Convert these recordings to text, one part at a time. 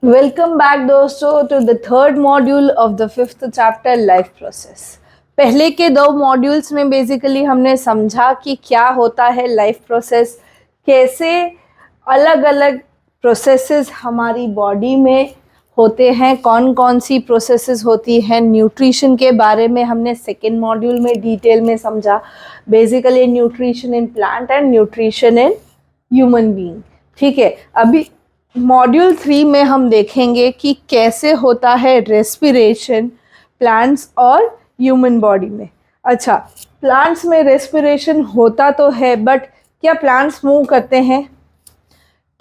Welcome back दोस्तों to the third module of the fifth chapter life process. पहले के दो मॉड्यूल्स में बेसिकली हमने समझा कि क्या होता है लाइफ प्रोसेस, कैसे अलग अलग प्रोसेसेस हमारी बॉडी में होते हैं, कौन कौन सी प्रोसेसेस होती हैं। न्यूट्रिशन के बारे में हमने सेकेंड मॉड्यूल में डिटेल में समझा, basically nutrition in plant and nutrition in human being. ठीक है, अभी मॉड्यूल 3 में हम देखेंगे कि कैसे होता है रेस्पिरेशन प्लांट्स और ह्यूमन बॉडी में। अच्छा, प्लांट्स में रेस्पिरेशन होता तो है, बट क्या प्लांट्स मूव करते हैं?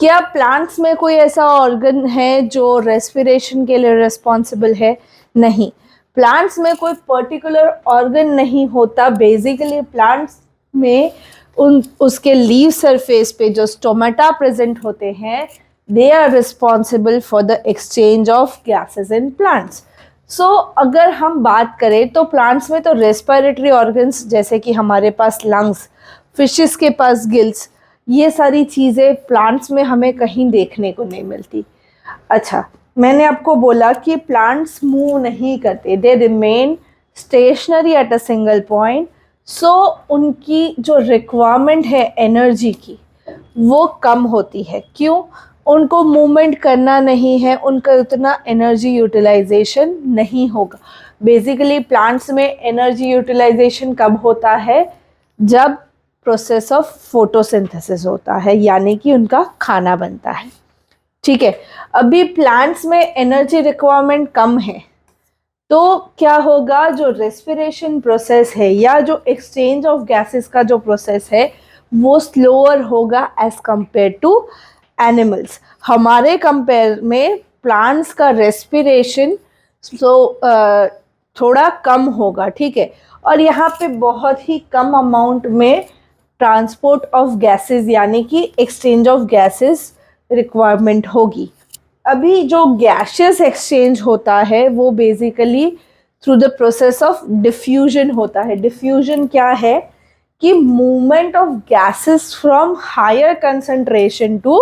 क्या प्लांट्स में कोई ऐसा ऑर्गन है जो रेस्पिरेशन के लिए रिस्पॉन्सिबल है? नहीं, प्लांट्स में कोई पर्टिकुलर ऑर्गन नहीं होता। बेसिकली प्लांट्स में उसके लीव सरफेस पे जो स्टोमेटा प्रेजेंट होते हैं, they are responsible for the exchange of gases in plants. So अगर हम बात करें तो प्लांट्स में तो रेस्पिरेटरी ऑर्गन्स जैसे कि हमारे पास लंग्स, फिशेस के पास गिल्स, ये सारी चीज़ें प्लांट्स में हमें कहीं देखने को नहीं मिलती। अच्छा, मैंने आपको बोला कि प्लांट्स मूव नहीं करते, they remain stationary at a single point. So उनकी जो रिक्वायरमेंट है एनर्जी की वो कम होती है। क्यों? उनको मूवमेंट करना नहीं है, उनका उतना एनर्जी यूटिलाइजेशन नहीं होगा। बेसिकली प्लांट्स में एनर्जी यूटिलाइजेशन कब होता है? जब प्रोसेस ऑफ फोटोसिंथेसिस होता है, यानी कि उनका खाना बनता है। ठीक है, अभी प्लांट्स में एनर्जी रिक्वायरमेंट कम है तो क्या होगा? जो रेस्पिरेशन प्रोसेस है या जो एक्सचेंज ऑफ गैसेस का जो प्रोसेस है वो स्लोअर होगा एज कंपेयर टू एनिमल्स। हमारे कंपेयर में प्लांट्स का रेस्पिरेशन थोड़ा कम होगा। ठीक है, और यहाँ पे बहुत ही कम अमाउंट में ट्रांसपोर्ट ऑफ गैसेस यानी कि एक्सचेंज ऑफ गैसेस रिक्वायरमेंट होगी। अभी जो गैसेस एक्सचेंज होता है वो basically through the process of diffusion होता है। डिफ्यूजन क्या है? कि movement of gases from higher concentration to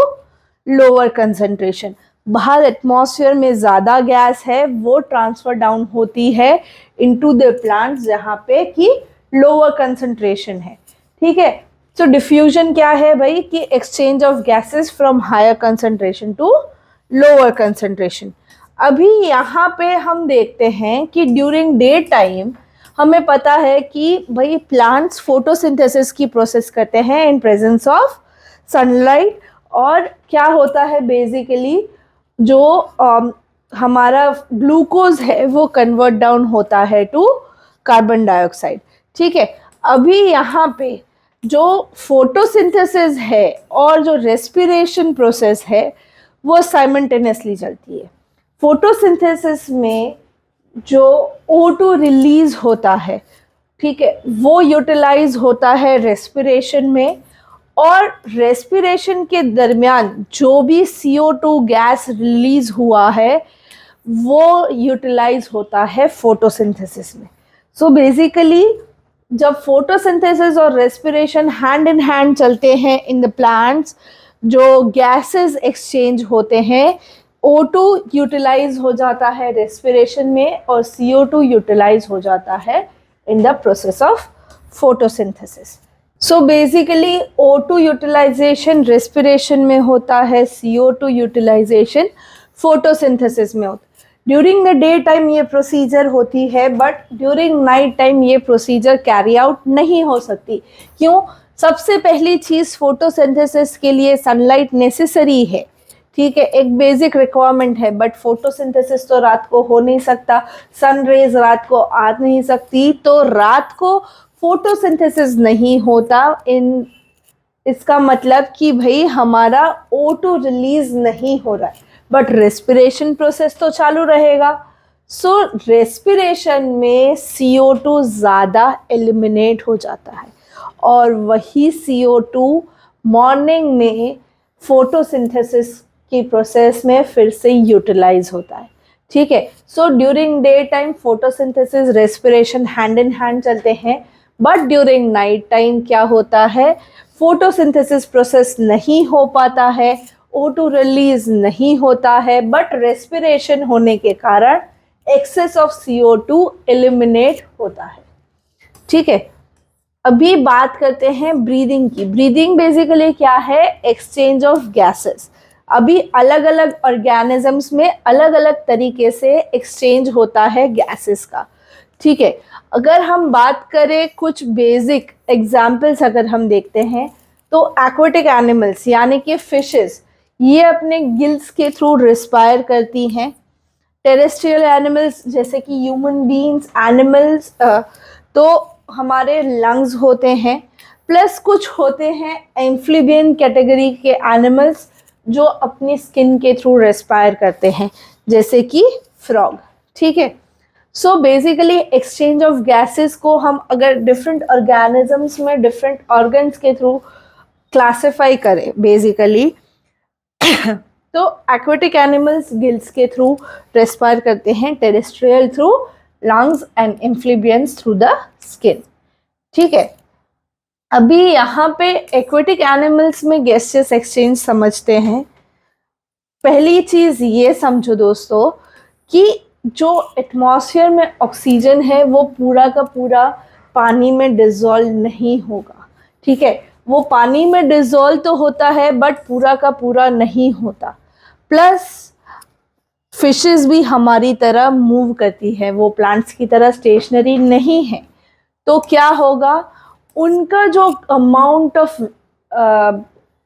lower concentration. बाहर एटमॉस्फेयर में ज़्यादा गैस है, वो ट्रांसफर डाउन होती है इनटू द प्लांट्स जहाँ पे कि लोअर कंसंट्रेशन है। ठीक है, तो डिफ्यूजन क्या है भाई? कि exchange of gases from higher concentration to lower concentration. अभी यहाँ पे हम देखते हैं कि ड्यूरिंग डे टाइम हमें पता है कि भाई प्लांट्स फोटोसिंथेसिस की प्रोसेस करते हैं इन प्रेजेंस ऑफ सनलाइट। और क्या होता है बेसिकली जो हमारा ग्लूकोज है वो कन्वर्ट डाउन होता है टू कार्बन डाइऑक्साइड। ठीक है, अभी यहाँ पे जो फोटोसिंथेसिस है और जो रेस्पिरेशन प्रोसेस है वो साइमल्टेनियसली चलती है। फोटोसिंथेसिस में जो O2 रिलीज होता है, ठीक है, वो यूटिलाइज होता है रेस्पिरेशन में, और रेस्पिरेशन के दरमियान जो भी CO2 गैस रिलीज हुआ है वो यूटिलाइज होता है फोटोसिंथेसिस में। सो बेसिकली जब फोटोसिंथेसिस और रेस्पिरेशन हैंड इन हैंड चलते हैं इन द प्लांट्स, जो गैसेस एक्सचेंज होते हैं, O2 यूटिलाइज हो जाता है रेस्पिरेशन में और CO2 यूटिलाइज हो जाता है in the process of photosynthesis. So basically O2 utilisation respiration में होता है, CO2 यूटिलाइजेशन फोटोसिंथेसिस में होता है। ड्यूरिंग द डे टाइम ये प्रोसीजर होती है, बट ड्यूरिंग नाइट टाइम ये प्रोसीजर कैरी आउट नहीं हो सकती। क्यों? सबसे पहली चीज़, फोटोसिंथेसिस के लिए सनलाइट नेसेसरी है। ठीक है, एक बेसिक रिक्वायरमेंट है, बट फोटोसिंथेसिस तो रात को हो नहीं सकता, सन रेज रात को आ नहीं सकती, तो रात को फोटोसिंथेसिस नहीं होता। इसका मतलब कि भाई हमारा O2 रिलीज नहीं हो रहा है, बट रेस्पिरेशन प्रोसेस तो चालू रहेगा। सो रेस्पिरेशन में CO2 ज़्यादा एलिमिनेट हो जाता है और वही CO2 मॉर्निंग में फोटोसिंथेसिस की प्रोसेस में फिर से यूटिलाइज होता है। ठीक है, so during day time photosynthesis respiration hand in hand चलते हैं, बट ड्यूरिंग नाइट टाइम क्या होता है? फोटोसिंथेसिस प्रोसेस नहीं हो पाता है, O2 रिलीज नहीं होता है, बट रेस्पिरेशन होने के कारण एक्सेस ऑफ CO2 एलिमिनेट होता है। ठीक है, अभी बात करते हैं ब्रीदिंग की। ब्रीदिंग बेसिकली क्या है? Exchange of gases. अभी अलग अलग ऑर्गेनिजम्स में अलग अलग तरीके से एक्सचेंज होता है गैसेस का। ठीक है, अगर हम बात करें कुछ बेसिक एग्जाम्पल्स अगर हम देखते हैं तो एक्वेटिक एनिमल्स यानी कि फिशेस, ये अपने गिल्स के थ्रू रिस्पायर करती हैं। टेरेस्ट्रियल एनिमल्स जैसे कि ह्यूमन बीइंग्स, एनिमल्स, तो हमारे लंग्स होते हैं। प्लस कुछ होते हैं एम्फीबियन कैटेगरी के एनिमल्स जो अपनी स्किन के थ्रू रेस्पायर करते हैं, जैसे कि फ्रॉग। ठीक है, so basically exchange of gases को हम अगर डिफरेंट ऑर्गेनिजम्स में डिफरेंट ऑर्गन्स के थ्रू क्लासिफाई करें बेसिकली तो एक्वेटिक एनिमल्स गिल्स के थ्रू रेस्पायर करते हैं, terrestrial through lungs and amphibians through the skin. ठीक है, अभी यहाँ पे एक्वेटिक एनिमल्स में गैसियस एक्सचेंज समझते हैं। पहली चीज ये समझो दोस्तों कि जो एटमॉस्फेयर में ऑक्सीजन है वो पूरा का पूरा पानी में डिसॉल्व नहीं होगा। ठीक है, वो पानी में डिसॉल्व तो होता है बट पूरा का पूरा नहीं होता। प्लस फिशेस भी हमारी तरह मूव करती है, वो प्लांट्स की तरह स्टेशनरी नहीं है। तो क्या होगा, उनका जो अमाउंट ऑफ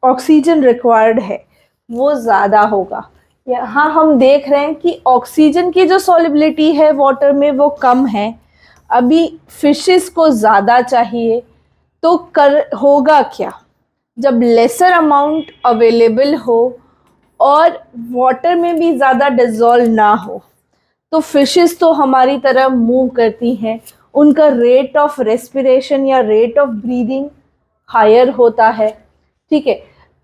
ऑक्सीजन रिक्वायर्ड है वो ज़्यादा होगा। यहाँ हम देख रहे हैं कि ऑक्सीजन की जो सॉल्युबिलिटी है वाटर में वो कम है, अभी फिशेस को ज़्यादा चाहिए। तो होगा क्या, जब लेसर अमाउंट अवेलेबल हो और वाटर में भी ज़्यादा डिसॉल्व ना हो तो फिशेस तो हमारी तरह मूव करती हैं, उनका रेट ऑफ रेस्पिरेशन या रेट ऑफ ब्रीदिंग हायर होता है। ठीक है,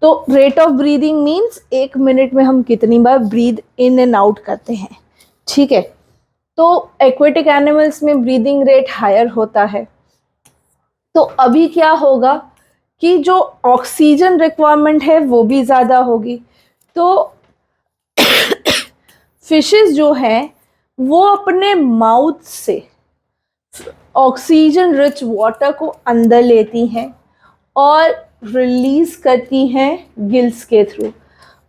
तो rate of breathing means 1 minute में हम कितनी बार ब्रीद इन एंड आउट करते हैं। ठीक है, तो एक्वेटिक एनिमल्स में ब्रीदिंग रेट हायर होता है। तो अभी क्या होगा कि जो ऑक्सीजन रिक्वायरमेंट है वो भी ज़्यादा होगी। तो फिशेस जो हैं वो अपने माउथ से ऑक्सीजन रिच वाटर को अंदर लेती हैं और रिलीज करती हैं गिल्स के थ्रू।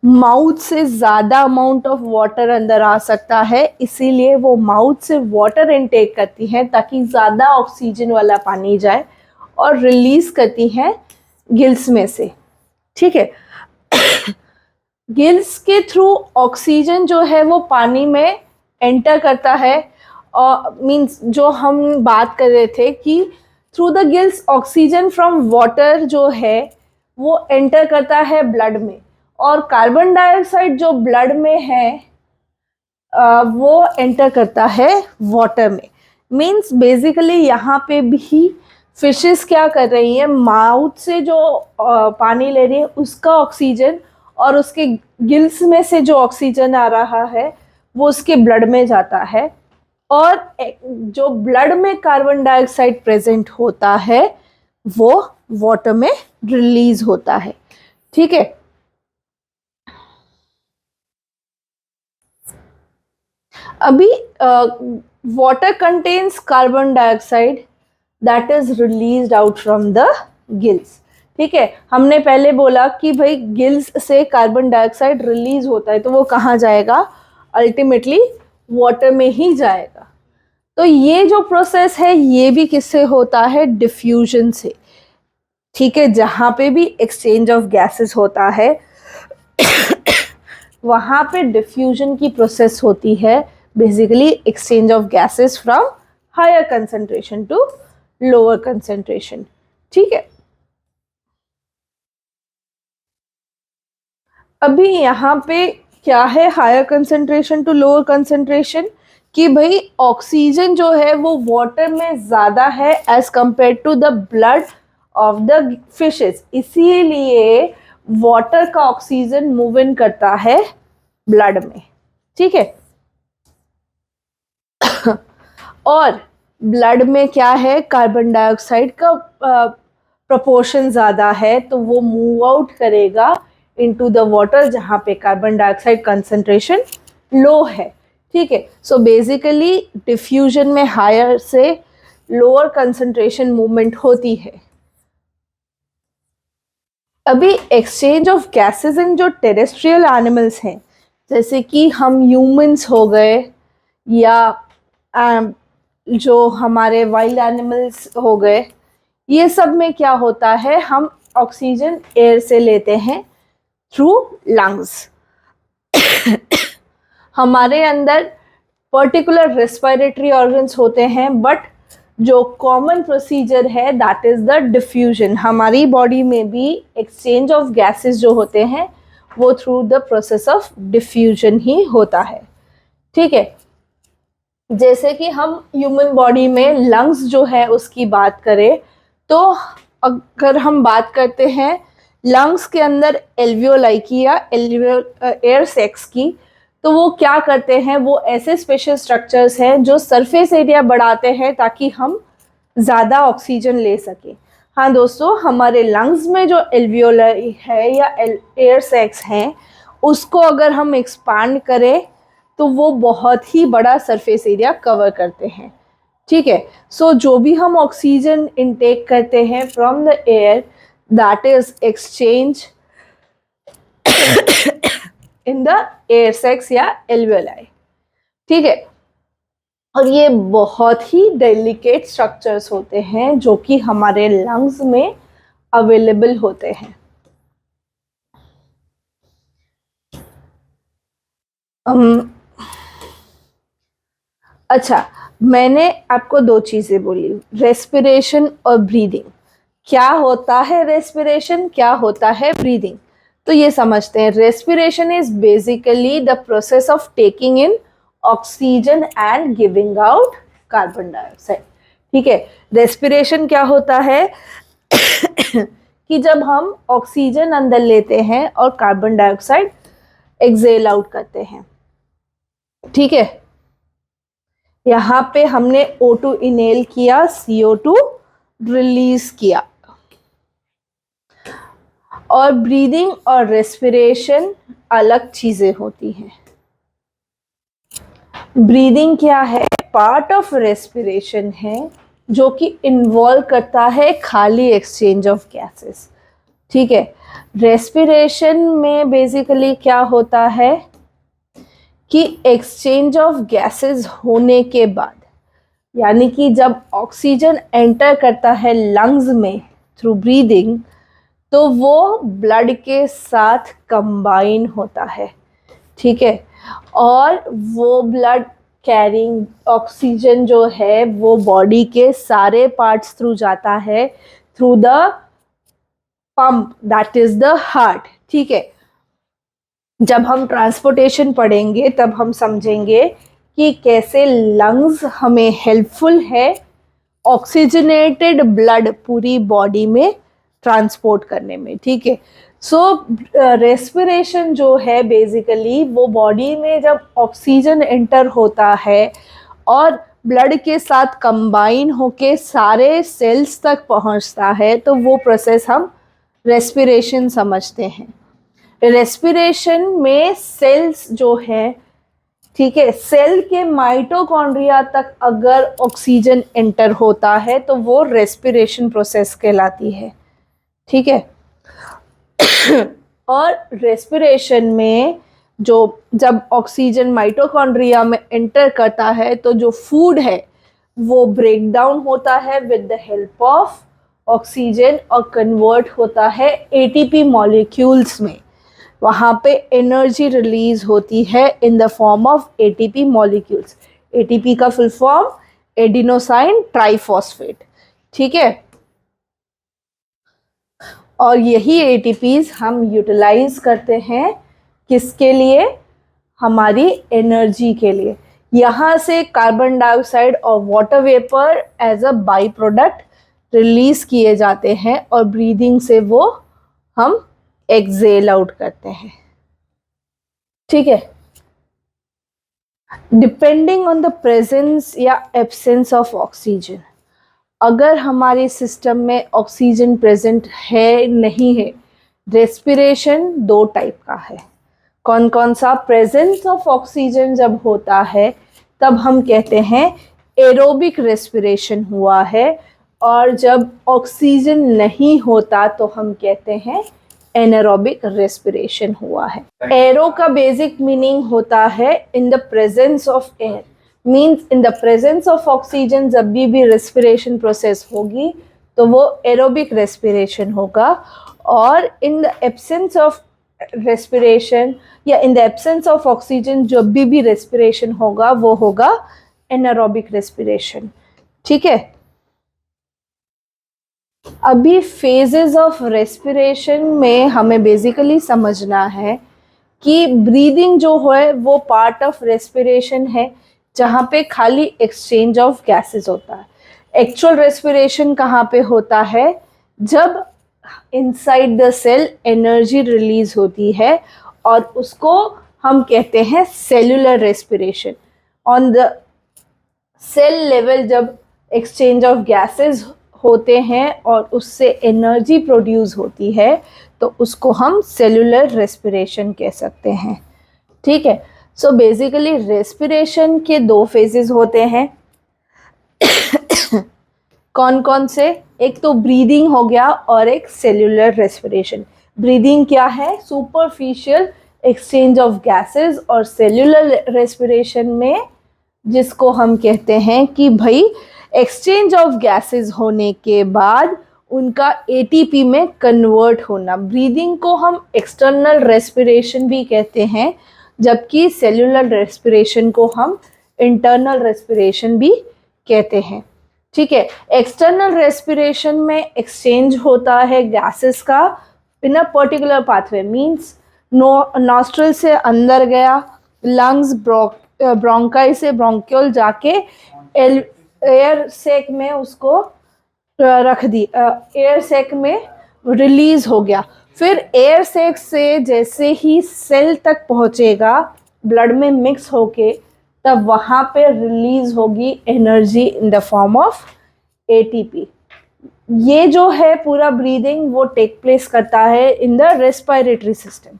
माउथ से ज़्यादा अमाउंट ऑफ वाटर अंदर आ सकता है, इसीलिए वो माउथ से वाटर इनटेक करती हैं ताकि ज़्यादा ऑक्सीजन वाला पानी जाए और रिलीज करती हैं गिल्स में से। ठीक है, गिल्स के थ्रू ऑक्सीजन जो है वो पानी में एंटर करता है, और मींस जो हम बात कर रहे थे कि through the gills oxygen from water जो है वो एंटर करता है ब्लड में, और कार्बन डाइऑक्साइड जो ब्लड में है वो एंटर करता है वाटर में। मींस बेसिकली यहाँ पे भी फिशेस क्या कर रही हैं, माउथ से जो पानी ले रही है उसका ऑक्सीजन और उसके गिल्स में से जो ऑक्सीजन आ रहा है वो उसके ब्लड में जाता है, और जो ब्लड में कार्बन डाइऑक्साइड प्रेजेंट होता है वो वाटर में रिलीज होता है। ठीक है, अभी water contains carbon dioxide that is released out from the gills. ठीक है, हमने पहले बोला कि भाई गिल्स से कार्बन डाइऑक्साइड रिलीज होता है तो वो कहाँ जाएगा, अल्टीमेटली वाटर में ही जाएगा। तो ये जो प्रोसेस है ये भी किससे होता है, डिफ्यूजन से। ठीक है, जहाँ पे भी एक्सचेंज ऑफ गैसेस होता है वहाँ पे डिफ्यूजन की प्रोसेस होती है, basically exchange of gases from higher concentration to lower concentration. ठीक है, अभी यहाँ पे क्या है higher concentration to lower concentration, कि भाई ऑक्सीजन जो है वो वाटर में ज़्यादा है as compare to the blood of the fishes, इसीलिए वाटर का ऑक्सीजन मूव इन करता है ब्लड में। ठीक है, और ब्लड में क्या है, कार्बन डाइऑक्साइड का प्रोपोर्शन ज़्यादा है तो वो मूव आउट करेगा इनटू द वाटर जहाँ पे कार्बन डाइऑक्साइड कंसंट्रेशन लो है। ठीक है, सो बेसिकली डिफ्यूजन में हायर से लोअर कंसंट्रेशन मूवमेंट होती है। अभी एक्सचेंज ऑफ गैसेस इन जो टेरेस्ट्रियल एनिमल्स हैं, जैसे कि हम ह्यूमंस हो गए या जो हमारे वाइल्ड एनिमल्स हो गए, ये सब में क्या होता है, हम ऑक्सीजन एयर से लेते हैं थ्रू लंग्स। हमारे अंदर पर्टिकुलर रेस्पिरेटरी ऑर्गन्स होते हैं, बट जो कॉमन प्रोसीजर है दैट इज द डिफ्यूजन। हमारी बॉडी में भी एक्सचेंज ऑफ गैसेस जो होते हैं वो through the process of diffusion ही होता है। ठीक है, जैसे कि हम ह्यूमन बॉडी में लंग्स जो है उसकी बात करें, तो अगर हम बात करते हैं लंग्स के अंदर एल्वियोलाई की या एयर सैक्स की, तो वो क्या करते हैं, वो ऐसे स्पेशल स्ट्रक्चर्स हैं जो सरफेस एरिया बढ़ाते हैं ताकि हम ज़्यादा ऑक्सीजन ले सकें। हाँ दोस्तों, हमारे लंग्स में जो एल्वियोलाई है या एयर सैक्स हैं, उसको अगर हम एक्सपांड करें तो वो बहुत ही बड़ा सरफेस एरिया कवर करते हैं। ठीक है, सो जो भी हम ऑक्सीजन इनटेक करते हैं from the air, that is exchange in the air sacs या एल्वियोलाई। ठीक है, और ये बहुत ही डेलिकेट स्ट्रक्चर्स होते हैं जो कि हमारे लंग्स में अवेलेबल होते हैं। अच्छा, मैंने आपको दो चीज़ें बोली, रेस्पिरेशन और ब्रीदिंग। क्या होता है रेस्पिरेशन, क्या होता है ब्रीदिंग, तो ये समझते हैं। Respiration is basically the process of taking in oxygen and giving out carbon dioxide. ठीक है, रेस्पिरेशन क्या होता है कि जब हम ऑक्सीजन अंदर लेते हैं और कार्बन डाइऑक्साइड एक्सेल आउट करते हैं। ठीक है, यहाँ पे हमने O2 इनहेल किया, CO2 रिलीज किया। और ब्रीदिंग और रेस्पिरेशन अलग चीजें होती हैं। ब्रीदिंग क्या है, पार्ट ऑफ रेस्पिरेशन है जो कि इन्वॉल्व करता है खाली एक्सचेंज ऑफ गैसेस। ठीक है, रेस्पिरेशन में बेसिकली क्या होता है कि एक्सचेंज ऑफ गैसेस होने के बाद, यानी कि जब ऑक्सीजन एंटर करता है लंग्स में थ्रू ब्रीदिंग, तो वो ब्लड के साथ कंबाइन होता है। ठीक है, और वो ब्लड कैरिंग ऑक्सीजन जो है वो बॉडी के सारे पार्ट्स थ्रू जाता है, through the pump that is the heart. ठीक है, जब हम ट्रांसपोर्टेशन पढ़ेंगे तब हम समझेंगे कि कैसे लंग्स हमें हेल्पफुल है ऑक्सीजनेटेड ब्लड पूरी बॉडी में ट्रांसपोर्ट करने में। ठीक है, सो रेस्पिरेशन जो है बेसिकली वो बॉडी में जब ऑक्सीजन एंटर होता है और ब्लड के साथ कंबाइन होके सारे सेल्स तक पहुंचता है, तो वो प्रोसेस हम रेस्पिरेशन समझते हैं। रेस्पिरेशन में सेल्स जो है, ठीक है, सेल के माइटोकॉन्ड्रिया तक अगर ऑक्सीजन एंटर होता है तो वो रेस्पिरेशन प्रोसेस कहलाती है। ठीक है, और रेस्पिरेशन में जो जब ऑक्सीजन माइटोकॉन्ड्रिया में एंटर करता है तो जो फूड है वो ब्रेक डाउन होता है with the help of oxygen और कन्वर्ट होता है एटीपी मॉलिक्यूल्स में। वहाँ पे एनर्जी रिलीज होती है in the form of ATP molecules. ATP का फुल फॉर्म एडिनोसाइन ट्राइफॉस्फेट। ठीक है, और यही एटीपीज हम यूटिलाइज करते हैं किसके लिए, हमारी एनर्जी के लिए। यहाँ से कार्बन डाइऑक्साइड और water vapour as a by product release किए जाते हैं और ब्रीदिंग से वो हम एक्सेल आउट करते हैं। ठीक है, डिपेंडिंग ऑन द प्रेजेंस या एब्सेंस ऑफ ऑक्सीजन, अगर हमारे सिस्टम में ऑक्सीजन प्रेजेंट है नहीं है, रेस्पिरेशन दो टाइप का है। कौन कौन सा? प्रेजेंस ऑफ ऑक्सीजन जब होता है तब हम कहते हैं एरोबिक रेस्पिरेशन हुआ है, और जब ऑक्सीजन नहीं होता तो हम कहते हैं एनारोबिक रेस्पिरेशन हुआ है। एरो का बेसिक मीनिंग होता है in the presence of air, means in the presence of oxygen जब भी रेस्पिरेशन प्रोसेस होगी तो वो एरोबिक रेस्पिरेशन होगा, और in the absence of respiration या in the absence of oxygen जब भी रेस्पिरेशन होगा वो होगा एनारोबिक रेस्पिरेशन। ठीक है, अभी फेजेस ऑफ रेस्पिरेशन में हमें बेसिकली समझना है कि ब्रीदिंग जो है वो पार्ट ऑफ रेस्पिरेशन है, जहाँ पे खाली एक्सचेंज ऑफ गैसेस होता है। एक्चुअल रेस्पिरेशन कहाँ पे होता है? जब inside the cell energy release होती है, और उसको हम कहते हैं cellular respiration. On the cell level जब एक्सचेंज ऑफ गैसेस होते हैं और उससे एनर्जी प्रोड्यूस होती है तो उसको हम सेल्यूलर रेस्पिरेशन कह सकते हैं। ठीक है, सो बेसिकली रेस्पिरेशन के दो फेजेस होते हैं। कौन कौन से? एक तो ब्रीदिंग हो गया और एक सेल्यूलर रेस्पिरेशन। ब्रीदिंग क्या है? सुपरफिशियल एक्सचेंज ऑफ गैसेस, और सेल्यूलर रेस्पिरेशन में जिसको हम कहते हैं कि भाई एक्सचेंज ऑफ गैसेस होने के बाद उनका एटीपी में कन्वर्ट होना। ब्रीदिंग को हम एक्सटर्नल रेस्पिरेशन भी कहते हैं, जबकि सेल्यूलर रेस्पिरेशन को हम इंटरनल रेस्पिरेशन भी कहते हैं। ठीक है, एक्सटर्नल रेस्पिरेशन में एक्सचेंज होता है गैसेस का in a particular pathway, means nostril से अंदर गया, लंग्स ब्रोंकाई से ब्रोंक्यूल जाके एयर सैक में उसको रख दी, एयर सैक में रिलीज हो गया। फिर एयर सैक से जैसे ही सेल तक पहुंचेगा ब्लड में मिक्स होके, तब वहाँ पे रिलीज होगी energy in the form of ATP. ये जो है पूरा ब्रीदिंग वो टेक प्लेस करता है इन द रेस्पिरेटरी सिस्टम,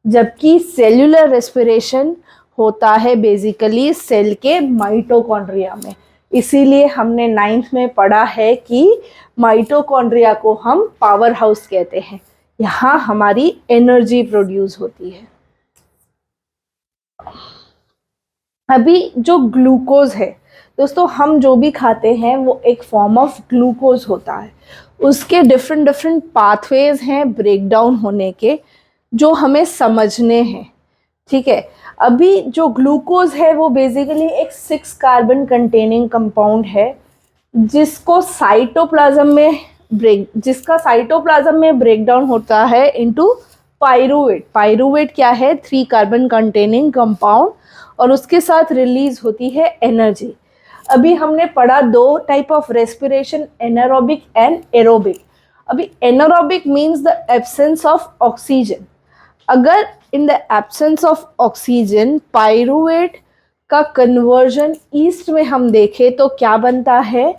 जबकि सेल्यूलर रेस्पिरेशन होता है बेसिकली सेल के माइटोकॉन्ड्रिया में। इसीलिए हमने 9th में पढ़ा है कि माइटोकॉन्ड्रिया को हम पावर हाउस कहते हैं, यहाँ हमारी एनर्जी प्रोड्यूस होती है। अभी जो ग्लूकोज है दोस्तों, हम जो भी खाते हैं वो एक फॉर्म ऑफ ग्लूकोज होता है। उसके डिफरेंट पाथवेज हैं ब्रेक डाउन होने के, जो हमें समझने हैं। ठीक है, अभी जो ग्लूकोज है वो बेसिकली एक 6 कार्बन कंटेनिंग कंपाउंड है, जिसका साइटोप्लाज्म में ब्रेक डाउन होता है इनटू पाइरूवेट। पाइरूवेट क्या है? 3 कार्बन कंटेनिंग कंपाउंड, और उसके साथ रिलीज होती है एनर्जी। अभी हमने पढ़ा दो type of respiration, anaerobic and aerobic. अभी anaerobic means the absence of oxygen. अगर in the absence of oxygen pyruvate का कन्वर्जन ईस्ट में हम देखें तो क्या बनता है?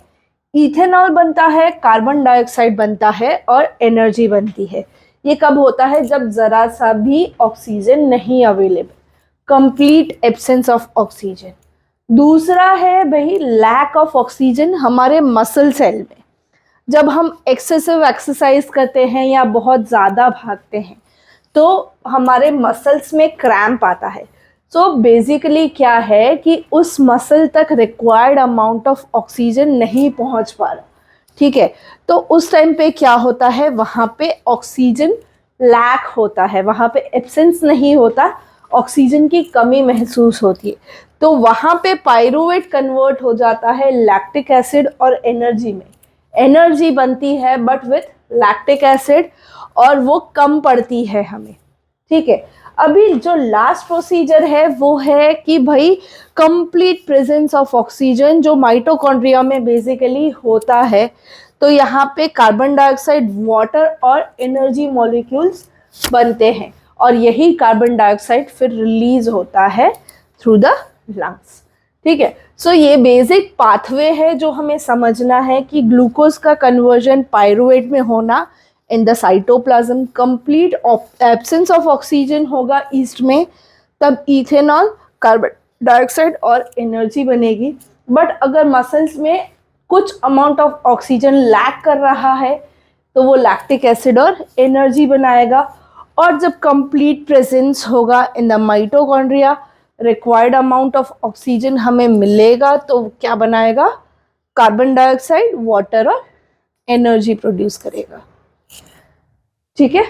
इथेनॉल बनता है, कार्बन डाइऑक्साइड बनता है और एनर्जी बनती है। ये कब होता है? जब जरा सा भी ऑक्सीजन नहीं available, complete absence of oxygen. दूसरा है भाई लैक ऑफ ऑक्सीजन हमारे मसल सेल में। जब हम एक्सेसिव एक्सरसाइज करते हैं या बहुत ज़्यादा भागते हैं तो हमारे मसल्स में क्रैम्प आता है। सो बेसिकली क्या है कि उस मसल तक रिक्वायर्ड अमाउंट ऑफ ऑक्सीजन नहीं पहुंच पा रहा। ठीक है, तो उस टाइम पे क्या होता है? वहाँ पे ऑक्सीजन लैक होता है, वहाँ पे एब्सेंस नहीं होता, ऑक्सीजन की कमी महसूस होती है। तो वहाँ पे पाइरूवेट कन्वर्ट हो जाता है लैक्टिक एसिड और एनर्जी में। एनर्जी बनती है बट विथ लैक्टिक एसिड, और वो कम पड़ती है हमें। ठीक है, अभी जो लास्ट प्रोसीजर है वो है कि भाई कंप्लीट प्रेजेंस ऑफ ऑक्सीजन जो माइटोकॉन्ड्रिया में बेसिकली होता है। तो यहाँ पे कार्बन डाइऑक्साइड, वाटर और एनर्जी मॉलिक्यूल्स बनते हैं, और यही कार्बन डाइऑक्साइड फिर रिलीज होता है थ्रू द लंग्स। ठीक है, सो ये बेसिक पाथवे है जो हमें समझना है कि ग्लूकोज का कन्वर्जन पाइरूवेट में होना in the cytoplasm, complete absence of oxygen होगा ईस्ट में, तब इथेनॉल, कार्बन डाइऑक्साइड और एनर्जी बनेगी। बट अगर मसल्स में कुछ अमाउंट ऑफ ऑक्सीजन लैक कर रहा है तो वो लैक्टिक एसिड और एनर्जी बनाएगा। और जब कंप्लीट प्रेजेंस होगा in the mitochondria, required amount of oxygen हमें मिलेगा तो क्या बनाएगा, कार्बन डाइऑक्साइड, वाटर और एनर्जी प्रोड्यूस करेगा। ठीक है,